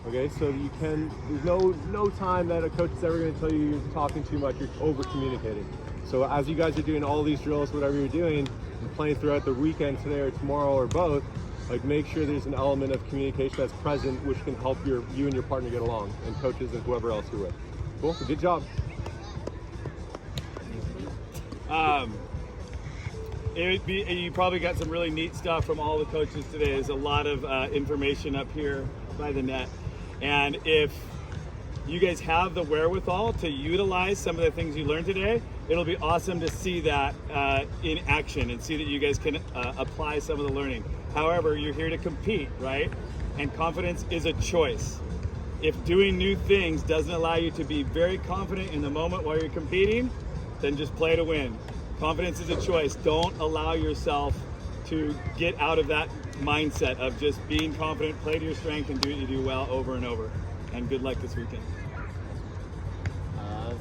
Okay, so there's no time that a coach is ever going to tell you you're talking too much, you're over communicating. So as you guys are doing all these drills, whatever you're doing, and playing throughout the weekend today or tomorrow or both, like make sure there's an element of communication that's present, which can help you and your partner get along, and coaches and whoever else you're with. Cool, good job. You probably got some really neat stuff from all the coaches today. There's a lot of information up here by the net. And if you guys have the wherewithal to utilize some of the things you learned today, it'll be awesome to see that in action and see that you guys can apply some of the learning. However, you're here to compete, right? And confidence is a choice. If doing new things doesn't allow you to be very confident in the moment while you're competing, then just play to win. Confidence is a choice. Don't allow yourself to get out of that mindset of just being confident, play to your strength, and do what you do well over and over. And good luck this weekend.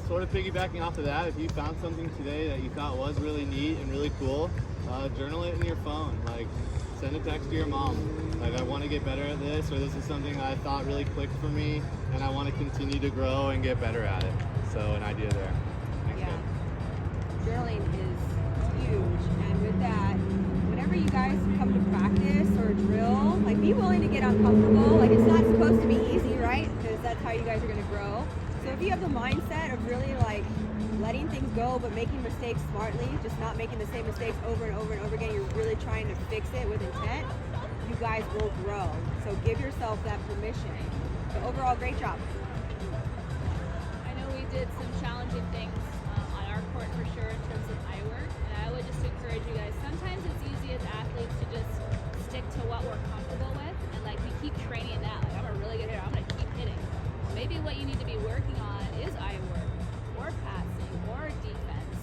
Sort of piggybacking off of that, if you found something today that you thought was really neat and really cool, journal it in your phone. Like, send a text to your mom. Like, I want to get better at this, or this is something I thought really clicked for me, and I want to continue to grow and get better at it. So, an idea there. Thanks, Yeah. guys. Journaling is huge, and with that, whenever you guys come to practice or drill, like, be willing to get uncomfortable. Like, it's not supposed to be easy, right? Because that's how you guys are going to grow. So if you have the mindset of really like letting things go but making mistakes smartly, just not making the same mistakes over and over and over again, you're really trying to fix it with intent, you guys will grow. So give yourself that permission. But overall, great job. I know we did some challenging things on our court for sure in terms of eye work, and I would just encourage you guys, sometimes it's easy as athletes to just stick to what we're comfortable with, and like we keep training that, like I'm a really good hitter, I'm going to keep hitting. Maybe what you need to be working on is eye work, or passing, or defense,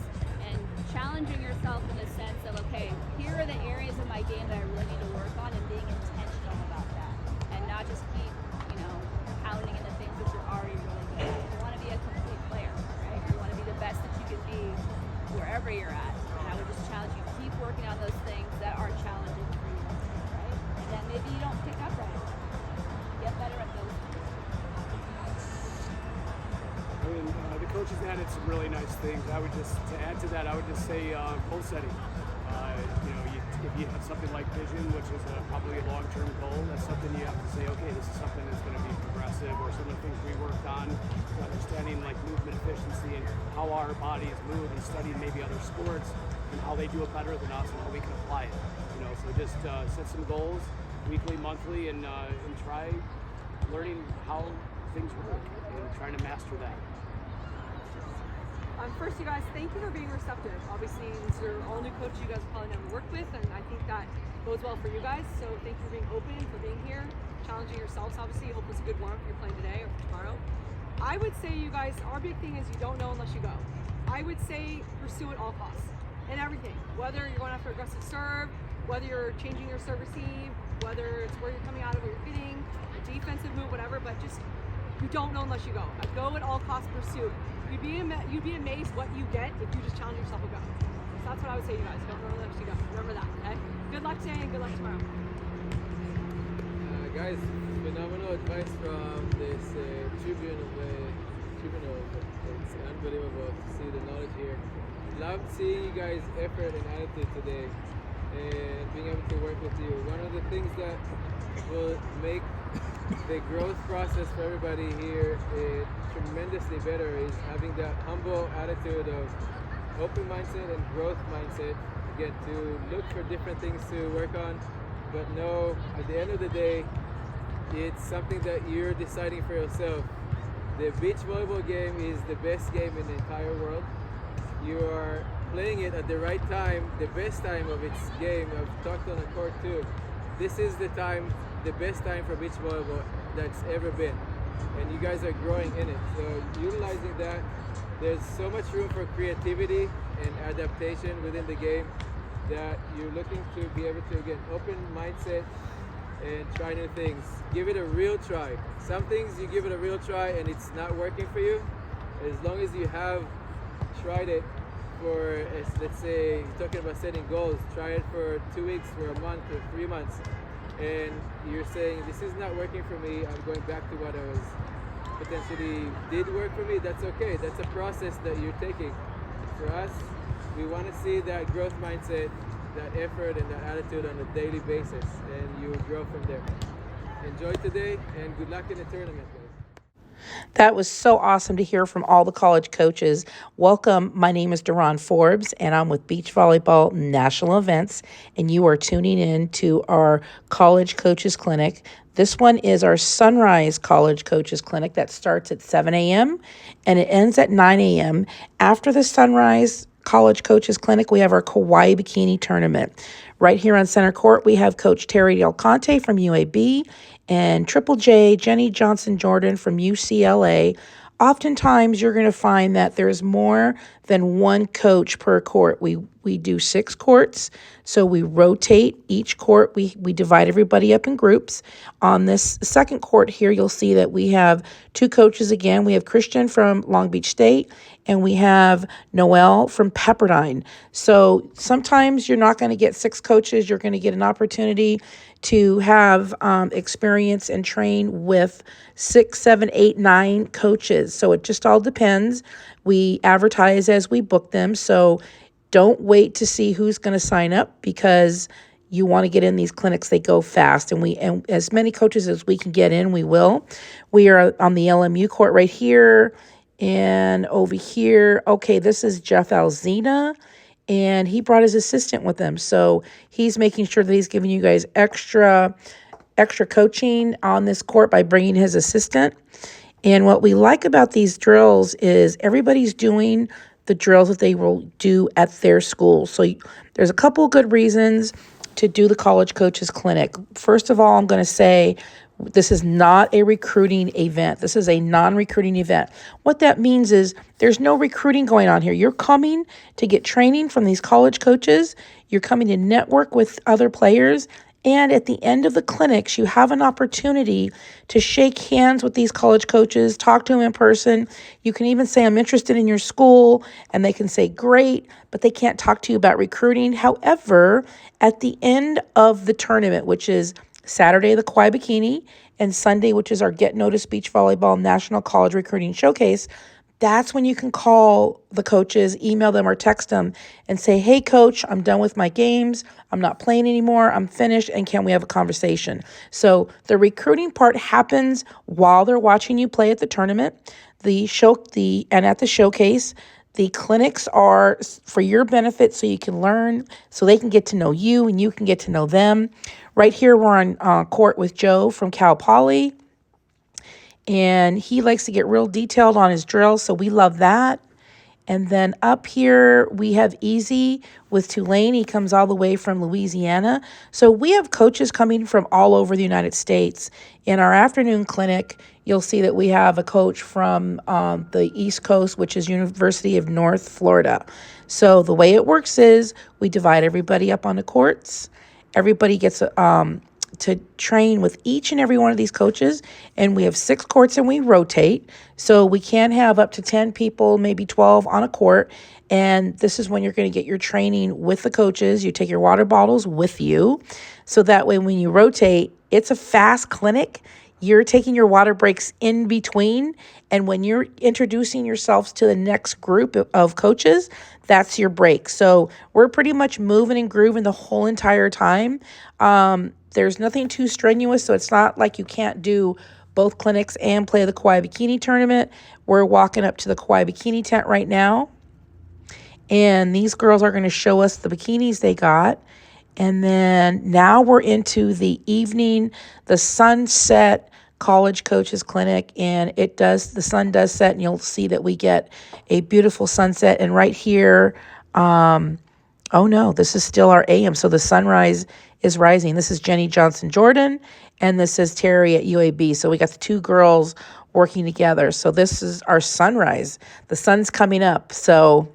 and challenging yourself in the sense of, okay, here are the areas of my game that I really need to work on, and being intentional about that, and not just keep, pounding in the things that you're already really good at. You want to be a complete player, right? You want to be the best that you can be wherever you're at, and I would just challenge you, keep working on those things that are challenging for you, right? And then maybe you don't pick up right away. Get better at those things. I mean, the coaches added some really nice things. To add to that, I would just say goal setting. If you have something like vision, which is probably a long-term goal, that's something you have to say, okay, this is something that's going to be progressive, or some of the things we worked on, understanding like movement efficiency and how our bodies move, and studying maybe other sports and how they do it better than us and how we can apply it. So just set some goals weekly, monthly, and try learning how things work and trying to master that. First, you guys, thank you for being receptive. Obviously, these are all new coaches you guys probably never worked with, and I think that bodes well for you guys. So thank you for being open, for being here, challenging yourselves, obviously. Hope it's a good warm-up if you're playing today or tomorrow. I would say, you guys, our big thing is you don't know unless you go. I would say pursue at all costs, in everything. Whether you're going after aggressive serve, whether you're changing your serve receive, whether it's where you're coming out of, what you're hitting, a defensive move, whatever, but just, you don't know unless you go. A go at all costs pursuit. You'd be amazed what you get if you just challenge yourself to go. So that's what I would say, you guys. Don't know unless you go. Remember that, okay? Good luck today and good luck tomorrow. Guys, phenomenal advice from this tribune. It's unbelievable to see the knowledge here. Love seeing you guys' effort and attitude today, and being able to work with you. One of the things that will make the growth process for everybody here tremendously better is having that humble attitude of open mindset and growth mindset. Again, to look for different things to work on, but know at the end of the day, it's something that you're deciding for yourself. The beach volleyball game is the best game in the entire world. You are playing it at the right time, the best time of its game. I've talked on the court too. This is the time, the best time for beach volleyball that's ever been. And you guys are growing in it. So utilizing that, there's so much room for creativity and adaptation within the game that you're looking to be able to, again, open mindset and try new things. Give it a real try. Some things you give it a real try and it's not working for you. As long as you have tried it for, let's say, you're talking about setting goals, try it for 2 weeks, for a month, or 3 months. and you're saying this is not working for me, I'm going back to what I was potentially did work for me, that's okay. That's a process that you're taking. For us, we want to see that growth mindset, that effort, and that attitude on a daily basis, and you grow from there. Enjoy today, and good luck in the tournament, guys. That was so awesome to hear from all the college coaches. Welcome. My name is Daron Forbes, and I'm with Beach Volleyball National Events, and you are tuning in to our College Coaches Clinic. This one is our Sunrise College Coaches Clinic that starts at 7 a.m. and it ends at 9 a.m. After the Sunrise College Coaches Clinic, we have our Kauai Bikini Tournament. Right here on center court, we have Coach Terry Del Conte from UAB and Triple J, Jenny Johnson-Jordan from UCLA. Oftentimes, you're going to find that there's more than one coach per court. We do 6 courts, so we rotate each court. We divide everybody up in groups. On this second court here, you'll see that we have 2 coaches again. We have Christian from Long Beach State, and we have Noel from Pepperdine. So sometimes you're not going to get 6 coaches. You're going to get an opportunity to have experience and train with 6, 7, 8, 9 coaches. So it just all depends. We advertise as we book them. So don't wait to see who's going to sign up, because you want to get in these clinics. They go fast, and as many coaches as we can get in, we will. We are on the LMU court right here and over here. Okay, this is Jeff Alzina, and he brought his assistant with him. So he's making sure that he's giving you guys extra coaching on this court by bringing his assistant. And what we like about these drills is everybody's doing the drills that they will do at their school. So there's a couple of good reasons to do the College Coaches Clinic. First of all, I'm going to say this is not a recruiting event. This is a non-recruiting event. What that means is there's no recruiting going on here. You're coming to get training from these college coaches. You're coming to network with other players. And at the end of the clinics, you have an opportunity to shake hands with these college coaches, talk to them in person. You can even say, I'm interested in your school, and they can say, great, but they can't talk to you about recruiting. However, at the end of the tournament, which is Saturday, the Kauai Bikini, and Sunday, which is our Get Noticed Beach Volleyball National College Recruiting Showcase, that's when you can call the coaches, email them, or text them and say, hey, coach, I'm done with my games. I'm not playing anymore. I'm finished. And can we have a conversation? So the recruiting part happens while they're watching you play at the tournament. And at the showcase, the clinics are for your benefit, so you can learn, so they can get to know you and you can get to know them. Right here, we're on court with Joe from Cal Poly. And he likes to get real detailed on his drills, so we love that. And then up here, we have Easy with Tulane. He comes all the way from Louisiana. So we have coaches coming from all over the United States. In our afternoon clinic, you'll see that we have a coach from the East Coast, which is University of North Florida. So the way it works is we divide everybody up on the courts. Everybody gets to train with each and every one of these coaches, and we have 6 courts and we rotate. So we can have up to 10 people, maybe 12 on a court. And this is when you're going to get your training with the coaches. You take your water bottles with you. So that way, when you rotate, it's a fast clinic. You're taking your water breaks in between. And when you're introducing yourselves to the next group of coaches, that's your break. So we're pretty much moving and grooving the whole entire time. There's nothing too strenuous, so it's not like you can't do both clinics and play the Kauai Bikini tournament. We're walking up to the Kauai Bikini tent right now, and these girls are going to show us the bikinis they got. And then now we're into the evening, the sunset College Coaches Clinic, and the sun does set, and you'll see that we get a beautiful sunset. And right here, oh no, this is still our AM, so the sunrise is rising. This is Jenny Johnson-Jordan, and this is Terry at UAB. So we got the 2 girls working together. So this is our sunrise. The sun's coming up. So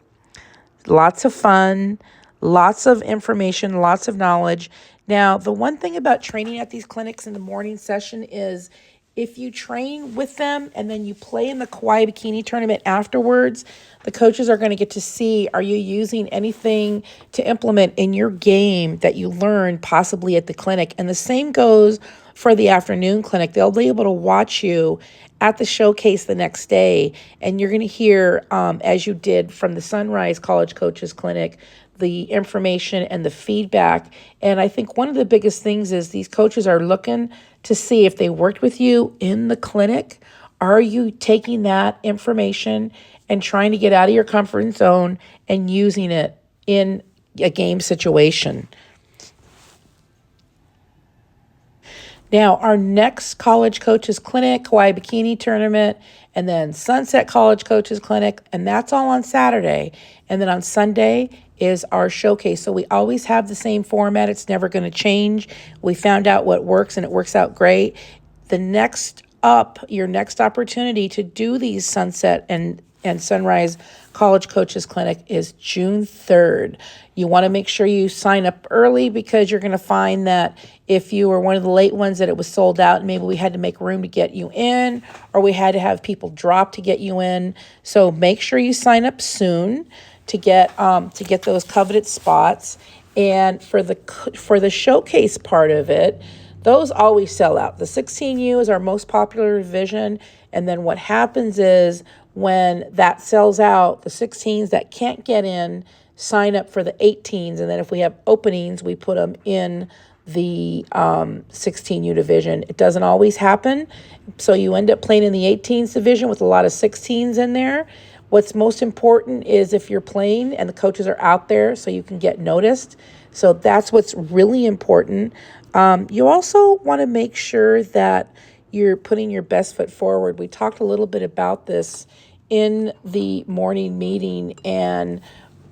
lots of fun, lots of information, lots of knowledge. Now, the one thing about training at these clinics in the morning session is if you train with them and then you play in the Kauai Bikini tournament afterwards, the coaches are going to get to see, are you using anything to implement in your game that you learned possibly at the clinic? And the same goes for the afternoon clinic. They'll be able to watch you at the showcase the next day, and you're going to hear, as you did from the Sunrise College Coaches Clinic, the information and the feedback. And I think one of the biggest things is these coaches are looking to see if they worked with you in the clinic. Are you taking that information and trying to get out of your comfort zone and using it in a game situation? Now, our next College Coaches Clinic, Kauai Bikini Tournament, and then Sunset College Coaches Clinic, and that's all on Saturday. And then on Sunday is our showcase. So we always have the same format. It's never going to change. We found out what works, and it works out great. Your next opportunity to do these Sunset and Sunrise College Coaches Clinic is June 3rd. You want to make sure you sign up early, because you're going to find that if you were one of the late ones that it was sold out, and maybe we had to make room to get you in, or we had to have people drop to get you in. So make sure you sign up soon to get those coveted spots. And for the showcase part of it, those always sell out. The 16U is our most popular division, and then what happens is when that sells out, the 16s that can't get in sign up for the 18s, and then if we have openings, we put them in the 16U division. It doesn't always happen, so you end up playing in the 18s division with a lot of 16s in there. What's most important is if you're playing and the coaches are out there so you can get noticed. So that's what's really important. You also want to make sure that you're putting your best foot forward. We talked a little bit about this in the morning meeting, and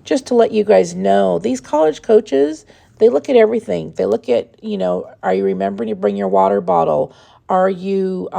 just to let you guys know, these college coaches, they look at everything. They look at, are you remembering to bring your water bottle? Are you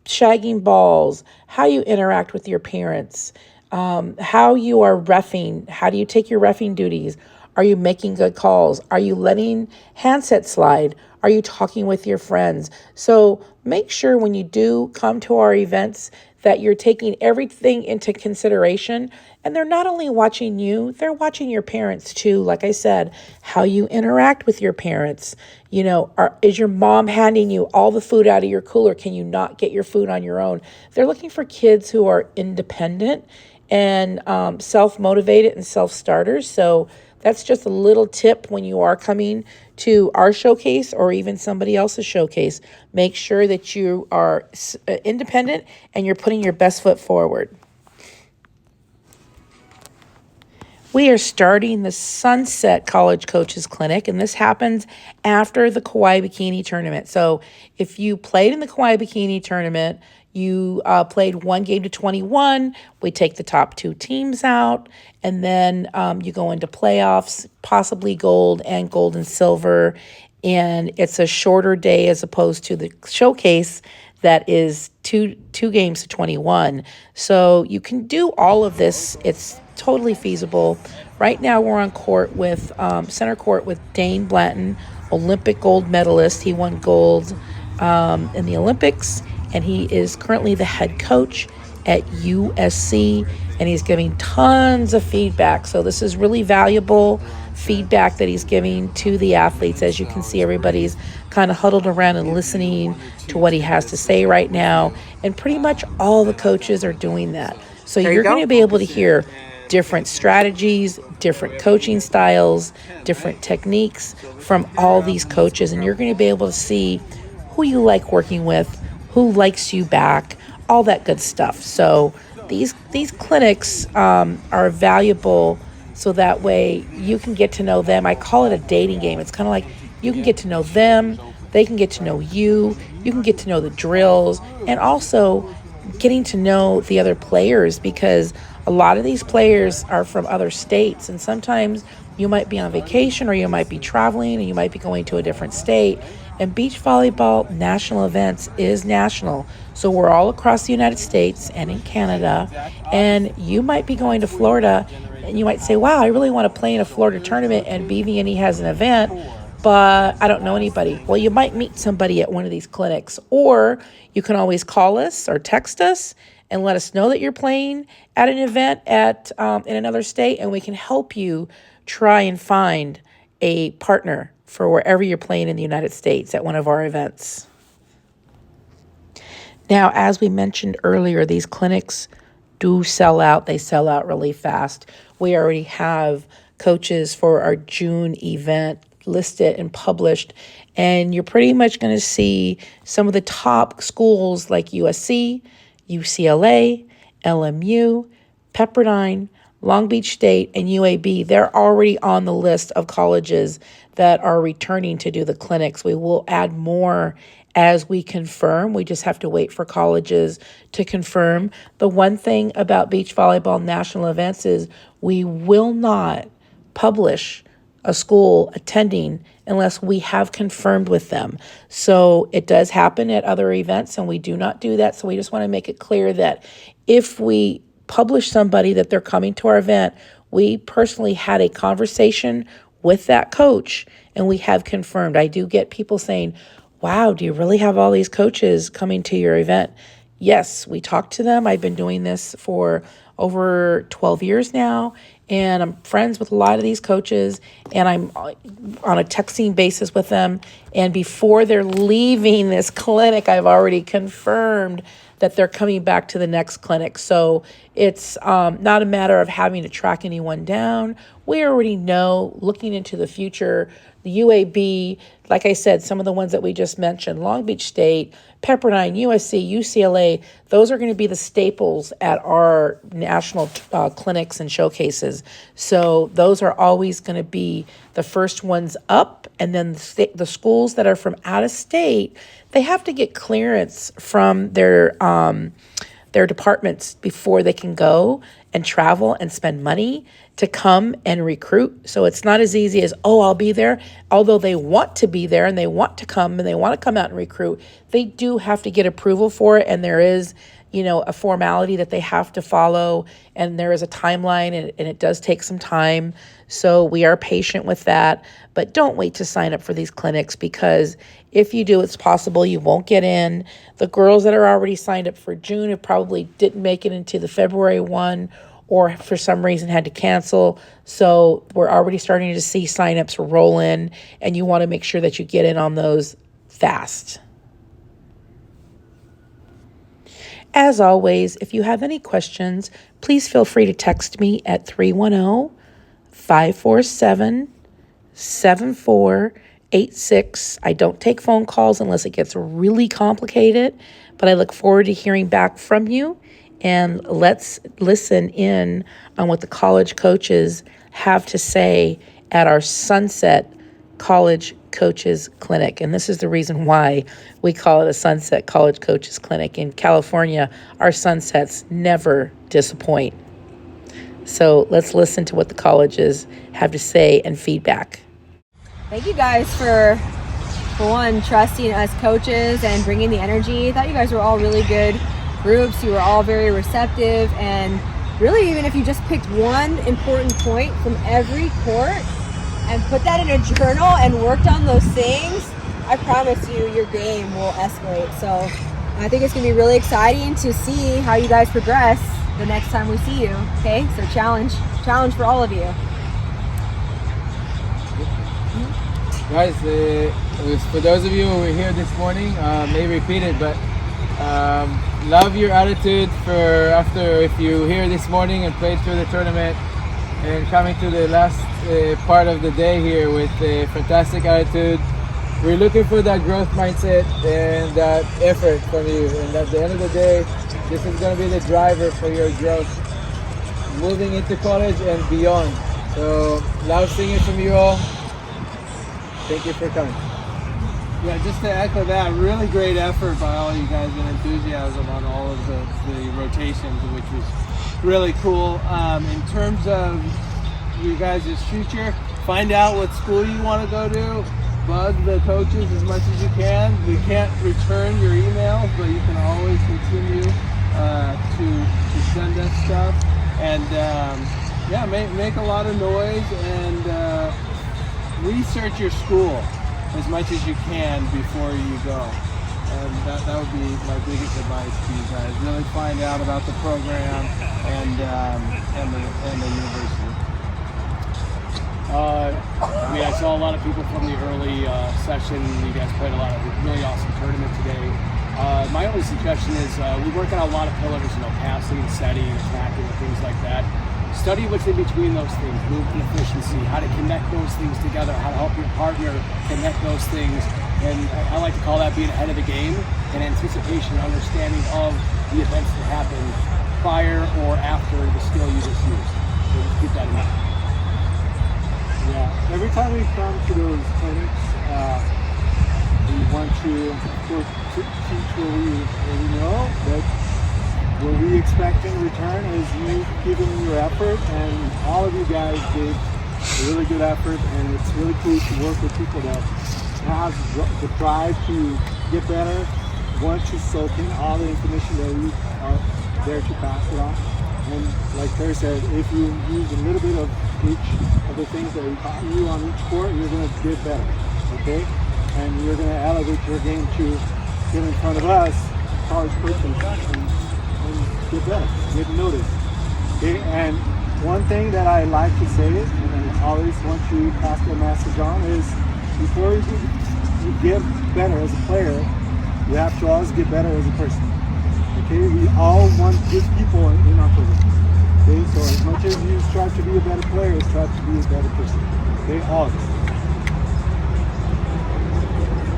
shagging balls? How you interact with your parents? How you are reffing? How do you take your reffing duties? Are you making good calls? Are you letting handsets slide? Are you talking with your friends? So make sure when you do come to our events that you're taking everything into consideration. And they're not only watching you, they're watching your parents too. Like I said, how you interact with your parents. Is your mom handing you all the food out of your cooler? Can you not get your food on your own? They're looking for kids who are independent and self-motivated and self-starters. So that's just a little tip when you are coming to our showcase or even somebody else's showcase. Make sure that you are independent and you're putting your best foot forward. We are starting the Sunset College Coaches Clinic, and this happens after the Kauai Bikini Tournament. So if you played in the Kauai Bikini Tournament, you played 1 game to 21, we take the top 2 teams out, and then you go into playoffs, possibly gold and silver, and it's a shorter day as opposed to the showcase that is two games to 21. So you can do all of this. It's totally feasible. Right now we're on court with center court with Dane Blanton, Olympic gold medalist. He won gold in the Olympics, and he is currently the head coach at USC, and he's giving tons of feedback. So this is really valuable feedback that he's giving to the athletes. As you can see, everybody's kind of huddled around and listening to what he has to say right now, and pretty much all the coaches are doing that. So you're going to be able to hear different strategies, different coaching styles, different techniques from all these coaches, and you're going to be able to see who you like working with, who likes you back, all that good stuff. So these clinics are valuable, so that way you can get to know them. I call it a dating game. It's kind of like you can get to know them, they can get to know you, you can get to know the drills, and also getting to know the other players, because a lot of these players are from other states, and sometimes you might be on vacation or you might be traveling and you might be going to a different state. And beach volleyball national events is national. So we're all across the United States and in Canada, and you might be going to Florida and you might say, wow, I really want to play in a Florida tournament and BVNE has an event. but I don't know anybody. Well, you might meet somebody at one of these clinics, or you can always call us or text us and let us know that you're playing at an event at in another state, and we can help you try and find a partner for wherever you're playing in the United States at one of our events. Now, as we mentioned earlier, these clinics do sell out. They sell out really fast. We already have coaches for our June event listed and published, and you're pretty much going to see some of the top schools like USC, UCLA, LMU, Pepperdine, Long Beach State, and UAB. They're already on the list of colleges that are returning to do the clinics. We will add more as we confirm. We just have to wait for colleges to confirm. The one thing about beach volleyball national events is we will not publish a school attending unless we have confirmed with them. So it does happen at other events, and we do not do that. So we just want to make it clear that if we publish somebody that they're coming to our event, we personally had a conversation with that coach and we have confirmed. I do get people saying, wow, do you really have all these coaches coming to your event? Yes, we talked to them. I've been doing this for over 12 years now, and I'm friends with a lot of these coaches, and I'm on a texting basis with them. And before they're leaving this clinic, I've already confirmed that they're coming back to the next clinic. So it's not a matter of having to track anyone down. We already know, looking into the future, the UAB, like I said, some of the ones that we just mentioned, Long Beach State, Pepperdine, USC, UCLA, those are going to be the staples at our national clinics and showcases. So those are always going to be the first ones up. And then the schools that are from out of state, they have to get clearance from their departments before they can go and travel and spend money to come and recruit. So it's not as easy as, oh, I'll be there. Although they want to be there and they want to come and they want to come out and recruit, they do have to get approval for it. And there is, a formality that they have to follow. And there is a timeline, and it does take some time. So we are patient with that. But don't wait to sign up for these clinics, because if you do, it's possible you won't get in. The girls that are already signed up for June have probably didn't make it into the February one, or for some reason had to cancel. So we're already starting to see signups roll in, and you want to make sure that you get in on those fast. As always, if you have any questions, please feel free to text me at 310-547-7486. I don't take phone calls unless it gets really complicated, but I look forward to hearing back from you. And let's listen in on what the college coaches have to say at our Sunset College Coaches Clinic. And this is the reason why we call it a Sunset College Coaches Clinic. In California, our sunsets never disappoint. So let's listen to what the colleges have to say and feedback. Thank you guys for one, trusting us coaches and bringing the energy. I thought you guys were all really good groups. You were all very receptive, and really, even if you just picked one important point from every court and put that in a journal and worked on those things, I promise you your game will escalate. So I think it's gonna be really exciting to see how you guys progress the next time we see you. Okay, so challenge for all of you. Guys, for those of you who were here this morning, may repeat it, but love your attitude if you here this morning and played through the tournament and coming to the last part of the day here with a fantastic attitude. We're looking for that growth mindset and that effort from you, and at the end of the day, this is going to be the driver for your growth moving into college and beyond. So love seeing it from you all. Thank you for coming. Yeah, just to echo that, really great effort by all you guys and enthusiasm on all of the rotations, which was really cool. In terms of you guys' future, find out what school you want to go to, bug the coaches as much as you can. We can't return your emails, but you can always continue to send us stuff. And make a lot of noise, and research your school as much as you can before you go. And that would be my biggest advice to you guys. Really find out about the program and the university. I mean, I saw a lot of people from the early session. You guys played a lot of really awesome tournament today. My only suggestion is we work on a lot of pillars, passing, setting, attacking, and things like that. Study what's in between those things, movement efficiency, how to connect those things together, how to help your partner connect those things. And I like to call that being ahead of the game and anticipation, understanding of the events that happen prior or after the skill you just used. So just keep that in mind. Yeah, every time we come to those clinics, we want to, of course, teach what we know, but what we expect in return is you giving your effort, and all of you guys did a really good effort, and it's really cool to work with people that have the drive to get better, want to soak in all the information that we are there to pass it on. And like Terry said, if you use a little bit of each of the things that we taught you on each court, you're going to get better, okay? And you're going to elevate your game to get in front of us, college person, and get better, get noticed. Okay? And one thing that I like to say, and I always want to pass the message on, is before you get better as a player, you have to always get better as a person. Okay, we all want good people in our program. Okay, so as much as you strive to be a better player, strive to be a better person. Okay, always.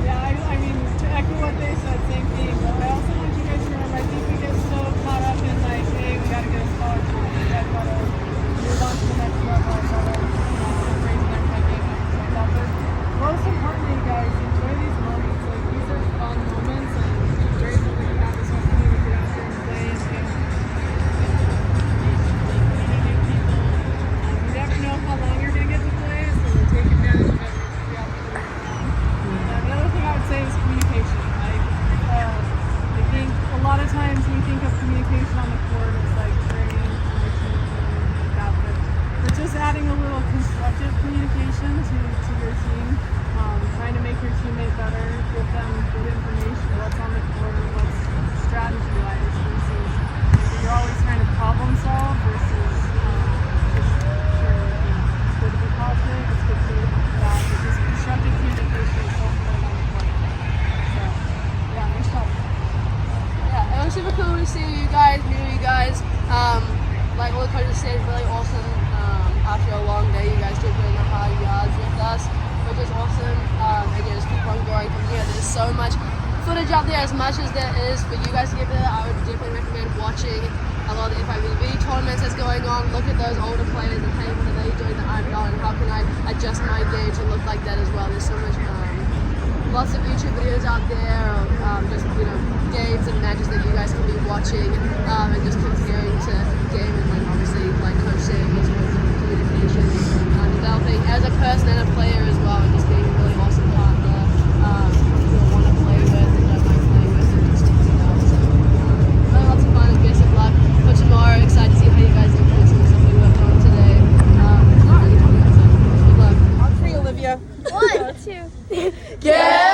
Yeah, I mean, to echo what they said, same thing. But I also want you guys to remember, I think we get so caught up in like, hey, we gotta get a scholarship, we gotta move on to the next level, gotta raise their head game and things like that. But most importantly, guys, enjoy these moments. Like, these are fun moments, and it's great that we have this opportunity to get out there and play and meet people. You never know how long you're gonna get to play, so take advantage of every opportunity. The other thing I would say is communication. Like, I think a lot of times we think of communication on the court as like training, like that, but just adding a little constructive communication to your team, trying to make your teammate better, give them good information, what's on the court, what's strategy-wise, versus you're always trying to problem solve versus just sure, it's good to be positive, it's good to be that, but just constructive communication is so important on the court. So, yeah, nice job. Yeah, it was super cool to see you guys, meet you guys. Like all the coaches said, really awesome. After a long day, you guys did really hard yards with us, which is awesome. Again, just keep on growing from here. There's so much footage out there, as much as there is for you guys to get better. I would definitely recommend watching a lot of the FIVB tournaments that's going on. Look at those older players and hey, what are they doing the IBL and how can I adjust my game to look like that as well. There's so much, lots of YouTube videos out there of just, games and matches that you guys can be watching and just comparing to game and then obviously, like Coach said, it's communication, developing as a person and a player as well, and just being a really awesome partner you'll want to play with and don't mind playing with and just sticking out. So, really lots of fun and best of luck for tomorrow. Excited to see how you guys implement some stuff we worked on today. Not really talking about that. Good luck. On three, Olivia. 1, 2. Yeah!